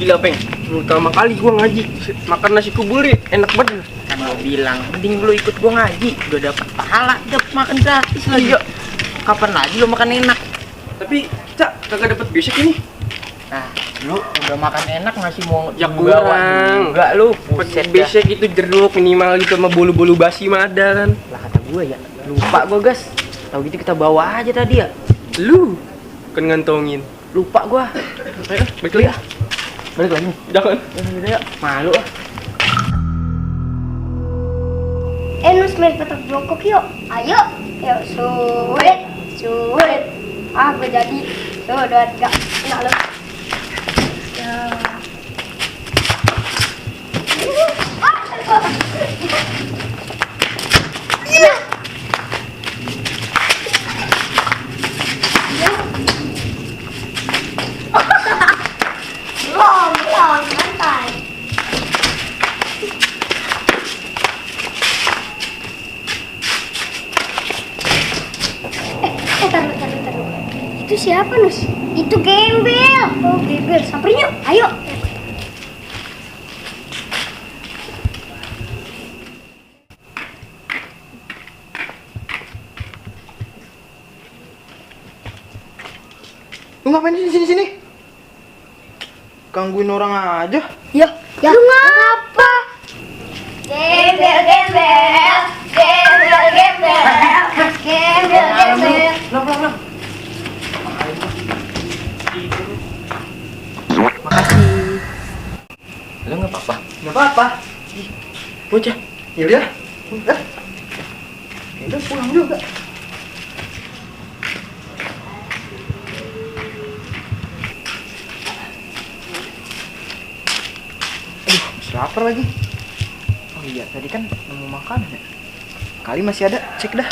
Gila Peng, pertama kali gua ngaji makan nasi kuburi, enak banget. Kan gua bilang, mending lu ikut gua ngaji, udah dapat pahala, dapat makan gratis lagi. Iya. Kapan lagi lu makan enak? Tapi Cak, kagak dapat besek ini. Nah, lu udah makan enak masih mau Ya bawa kurang. juga lu. Pakai besek itu jeruk minimal gitu sama bolu-bolu basi mah ada kan. Lah kata gua ya, lupa gua gas. Tahu gitu kita bawa aja tadi ya. Lu kan ngantongin. Lupa gua. Ayo, balik lagi. Balik lagi. Jangan. Udah ya, malu ah. Nus main petak jongkok yuk. Ayo. Yuk, sulit. Sulit. Ah, gue jadi. Tuh, 2, 3. Enak lu. Ya. Iya. Belum, santai. Taruh. Itu siapa, Nus? Itu Gembel. Oh, Gembel. Samperin yuk. Ayo. Lu ngapain di sini? Gangguin orang aja. Ya. Lu ngapa? Gembel. Belum. Makasih. Lu nggak apa-apa. Enggak apa-apa. Bocah. Ya udah. Udah. Ya udah pulang juga. Aduh, masih lapar lagi. Oh iya, tadi kan nemu makanan ya. Kali masih ada, cek dah.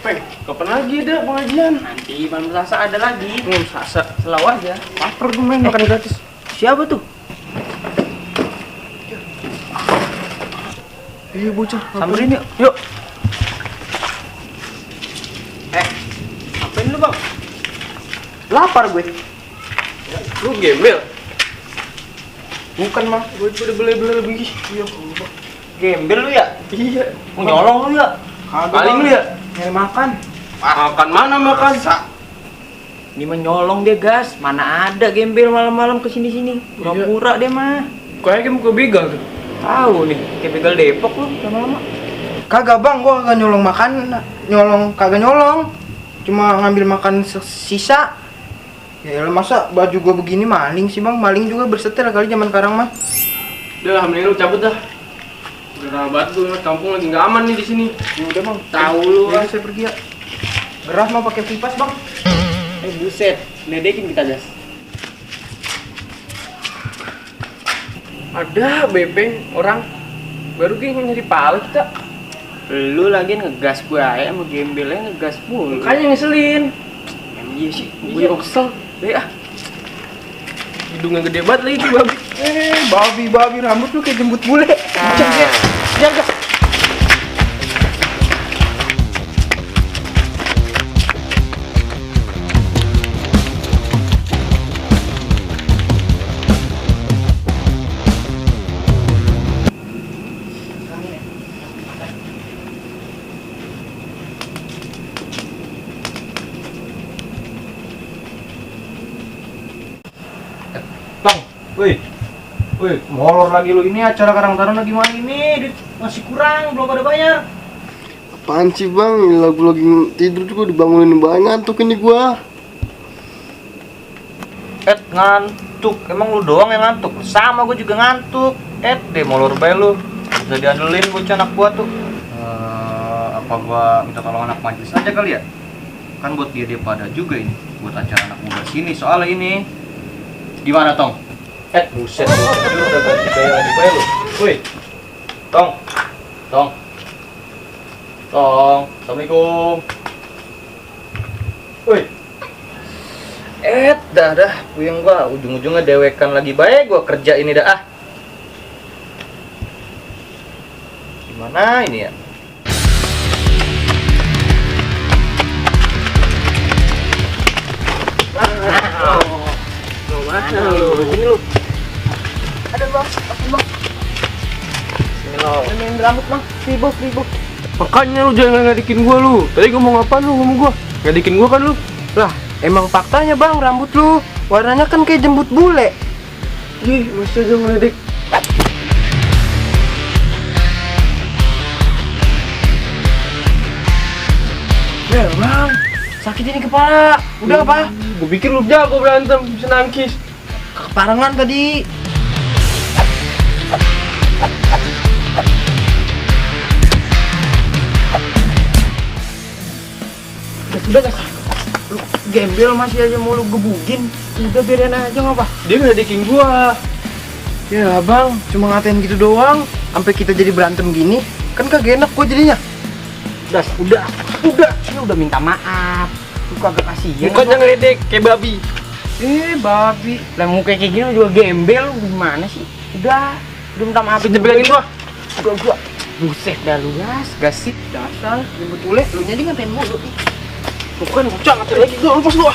Peng, kapan lagi ada pengajian? Nanti malam Selasa ada lagi. Sasa. Selalu aja. Lapar gue main makan gratis. Siapa tuh? Iya bocah, Samperin yuk. Yuk. Ngapain lu, Bang? Lapar gue. Lu gembel. Bukan mah, gue udah beli lebih. Iya, Gembel lu ya? iya. Mau nyolong lu ya? Paling lu ya. Nyari makan. Makan mana makan? Ini mah nyolong dia, gas. Mana ada gembel malam-malam kesini-sini. Pura-pura deh mah. Kayaknya muka begal tuh. Tahu nih, kayak begal Depok lu lama-lama. Kagak bang, gua kagak nyolong makan. Kagak nyolong. Cuma ngambil makan sisa. Ya elah, masa baju gua begini maling sih bang? Maling juga bersetel kali zaman sekarang mah. Udah, mending lu cabut dah. Udah lama banget gue ngeliat kampung lagi nggak aman nih di sini. Ya udah bang. Tahu lu, Ya udah, saya pergi ya. Gerah mau pakai pipas bang. Buset, ledekin kita, gas. Ada bepeng orang baru gini nyari pala kita. Lu lagi ngegas gua ya sama gembelnya ngegas mulu. Makanya ngeselin. Emang iya sih, Gue juga kesel. Deh ah. Hidungnya gede banget lagi tuh babi. Babi rambut lu kayak jembut bule. Jaga. Bang, woi, molor lagi lu. Ini acara Karang Taruna gimana ini? Duit masih kurang, belum pada bayar. Apaan sih bang? Lagu lagi tidur juga dibangunin banget, ngantuk ini gua. Ngantuk. Emang lu doang yang ngantuk? Sama gua juga ngantuk. Deh molor bae lu. Bisa diandelin bocah anak gua tuh. Apa gua minta tolong anak majelis aja kali ya? Kan buat dia pada juga ini. Buat acara anak muda sini soalnya ini. Gimana, Tong? Buset, lu udah ganti gaya lagi bae lu. Woi. Tong. Assalamualaikum. Woi. Dah, puyeng gua, ujung-ujungnya dewekan lagi bae gua kerja ini dah ah. Gimana ini ya? Mana lu? Sini lu. bang. Oke bang. Main rambut bang, ribu. Makanya lu jangan ngedikin gua lu. Tadi ngomong apa lu ngomong gua? Ngedikin gua kan lu. Lah, emang faktanya bang rambut lu warnanya kan kayak jembut bule. Ih, mesti aja ngedik. Ya bang, sakit ini kepala. Udah apa? Gua pikir lu jago berantem, bisa nangkis. Keparangan tadi. Udah guys, lu gembel masih aja mau lu gebugin. Udah biarin aja nggak apa? Dia ngedikin gua. Ya bang, cuma ngatain gitu doang. Sampai kita jadi berantem gini, kan kagak enak gua jadinya. Udah, ini udah minta maaf. Lu kagak kasihan. Bukannya ngeledek kayak babi. Babi. Lah muka kayak gini lu juga gembel, lu gimana sih? Udah minta maaf. Jebelin gua. Gua. Buset dah lu gas sih. Dasar, jemput bule, lu jadi ngatain mulu. Bukan bocah ngatain lagi gua, lepas gua.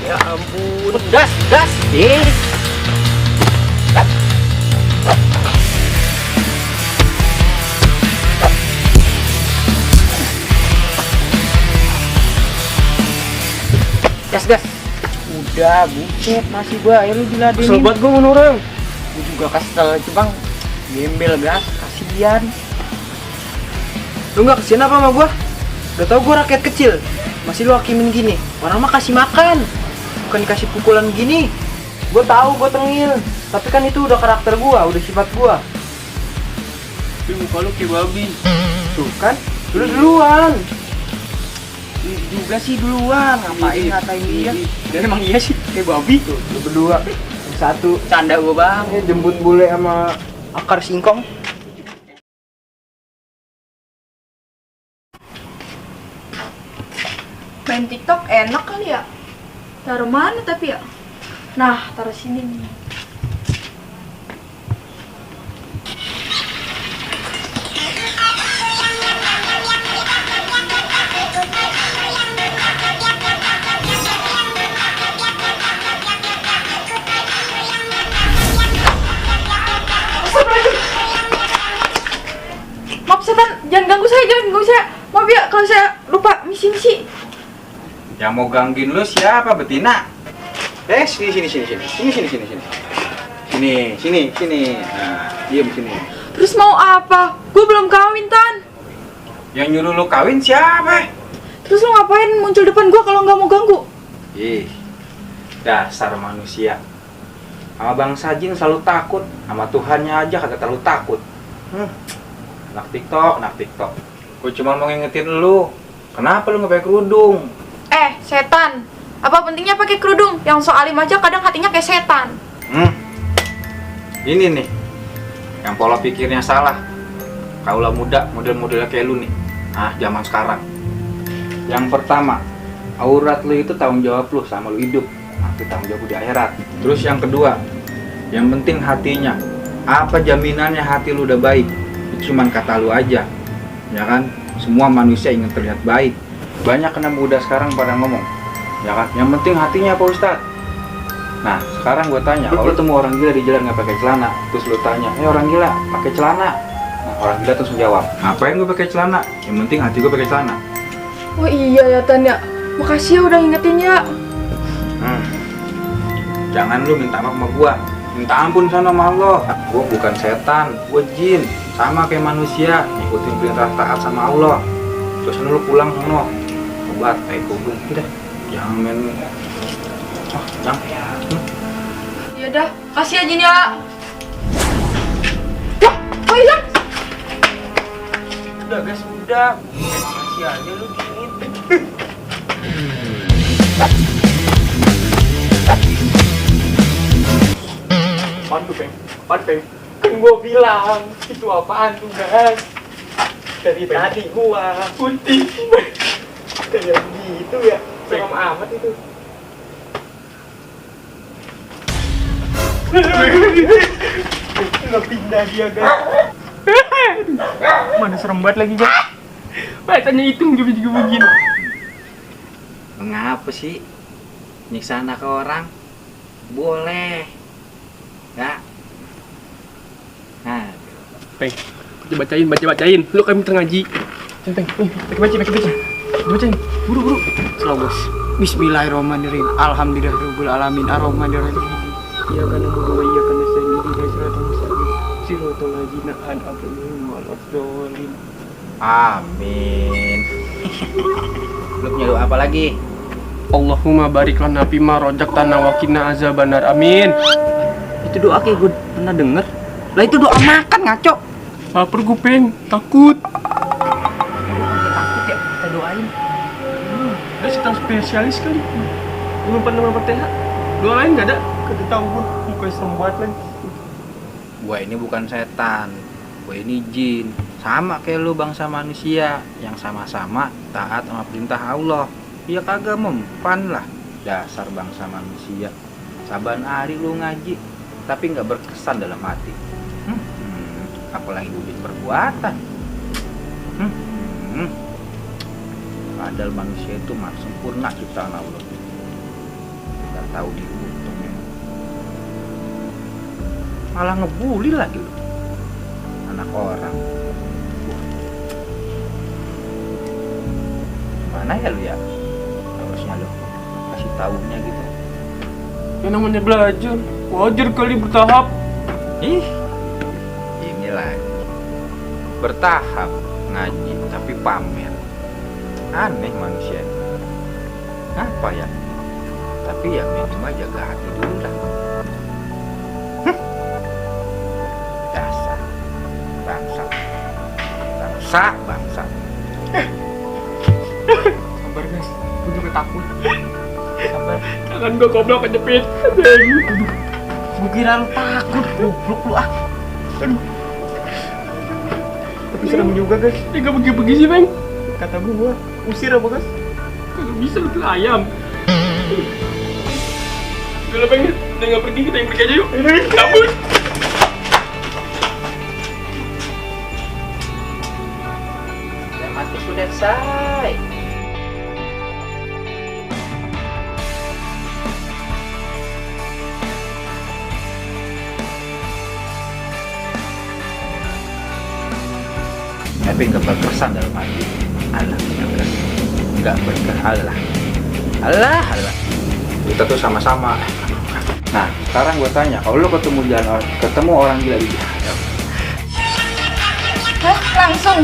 Ya ampun. Gas. Gas. Udah, buset masih gua, lu diladenin. Kesel banget gua sama orang. Gua juga kesel, Bang. Gembel gas, kasihan. Lu nggak kasihan apa sama gua? Udah tau gua rakyat kecil, masih lu hakimin gini. Orang mah kasih makan, bukan kasih pukulan gini. Gua tahu gua tengil, tapi kan itu udah karakter gua, udah sifat gua. Tapi muka lu kayak babi. Tuh kan, lu duluan. Lu juga sih duluan, ngapain ngatain dia? Dan emang iya sih kayak babi. Tuh, lu berdua. Yang satu Canda gua bang. jembut bule sama akar singkong. Main TikTok enak kali ya? Taruh mana tapi ya? Nah, taruh sini nih. Maaf setan, jangan ganggu saya. Maaf ya kalau saya lupa misi. Yang mau gangguin lu siapa, betina? Sini. Nah, diam sini. Terus mau apa? Gue belum kawin, Tan. Yang nyuruh lu kawin siapa? Terus lo ngapain muncul depan gue kalau nggak mau ganggu? Dasar manusia. Sama bangsa jin selalu takut, sama Tuhannya aja kagak terlalu takut. Anak TikTok. Gue cuma mau ngingetin lu. Kenapa lu nggak pakai kerudung? Setan. Apa pentingnya pakai kerudung? Yang so alim aja kadang hatinya kayak setan. Ini nih, yang pola pikirnya salah. Kaulah muda, model-modelnya kayak lu nih. Zaman sekarang. Yang pertama, aurat lu itu tanggung jawab lu sama lu hidup. Itu tanggung jawab lu di akhirat. Terus yang kedua, yang penting hatinya. Apa jaminannya hati lu udah baik? Itu cuman kata lu aja. Ya kan? Semua manusia ingin terlihat baik. Banyak anak muda sekarang pada ngomong, ya kan? Yang penting hatinya apa Ustadz? Nah, sekarang gue tanya, kalau lu temu orang gila di jalan nggak pakai celana, terus lu tanya, orang gila pakai celana? Nah, orang gila terus menjawab, ngapain gue pakai celana? Yang penting hati gue pakai celana. Oh iya ya, Tan ya. Makasih ya udah ngingetin ya. Jangan lu minta maaf sama gue, minta ampun sana sama Allah. Gue bukan setan, gue jin, sama kayak manusia, ngikutin perintah taat sama Allah. Terus lu pulang sono. Obat, kubung, udah, jangan main, jangan. Ya udah, kasih aja nih ya. Wah, kok hilang? Udah gas, udah. Masih aja lu dingin. Panteng. Kan gua bilang itu apaan tuh guys? Dari tadi gua putih. Kayak gitu ya. Serem amat itu. Nggak pindah dia guys. Mana serem banget lagi, Jack. Bacanya itu juga begini. Mengapa sih nyiksa anak orang? Boleh. Ya. Peng, bacain. Lu kami ngaji. Peng, bacain. Buru. Selalu bos. Bismillahirrahmanirrahim. Alhamdulillahirabbil alamin. Arrahmanirrahim. Iya kan na'budu wa iyyaka nasta'in. Ihdinas siratal mustaqim. Siratal ladzina an'amta 'alaihim ghairil Amin. Lu punya doa apa lagi? Allahumma barik lana fima razaqtana wa qina azabannar. Amin. Itu doa kayak gue pernah denger. Lah itu doa makan ngaco. Lapar gue, Peng. Takut. Takut ya kita doain. Ada setan spesialis kali. Belum pernah Fatihah. Doa lain enggak ada. Kata tahu gue. Mukanya serem banget lagi. Gua ini bukan setan. Gua ini jin. Sama kayak lu bangsa manusia yang sama-sama taat sama perintah Allah. Ya kagak mempan lah. Dasar bangsa manusia. Saban hari lu ngaji tapi nggak berkesan dalam hati. Apalagi wujud perbuatan. Padahal manusia itu mah sempurna ciptaan Allah. Nggak tahu dihitung memang. Malah ngebully lagi lu. Anak orang. Mana ya lu ya? Harusnya lu kasih tahunya gitu. Yang namanya belajar, wajar kali bertahap. Ih, ini lagi bertahap ngaji tapi pamer. Aneh manusia. Apa ya? Tapi ya minum aja jaga hati dulu lah. Dasar bangsa. Sabar guys, gue juga takut. Sabar. Tangan gue goblok kejepit. Gue kira lu takut. Goblok lu ah. Tapi serem juga guys. Ini gak pergi-pergi sih, Peng. Kata gua, usir apa guys? Kagak bisa lu tuh ayam. Udah lah, Peng. Udah gak pergi, kita yang pergi aja yuk. Cabut. Mati sudah selesai. Tapi nggak berkesan dalam hati. Allah nggak berkah Allah. Kita tuh sama-sama. Nah, sekarang gue tanya, kalau lo ketemu orang gila di jalan, Hah? Langsung?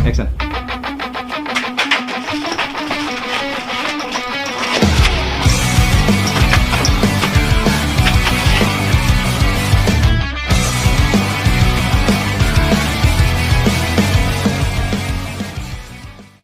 Action.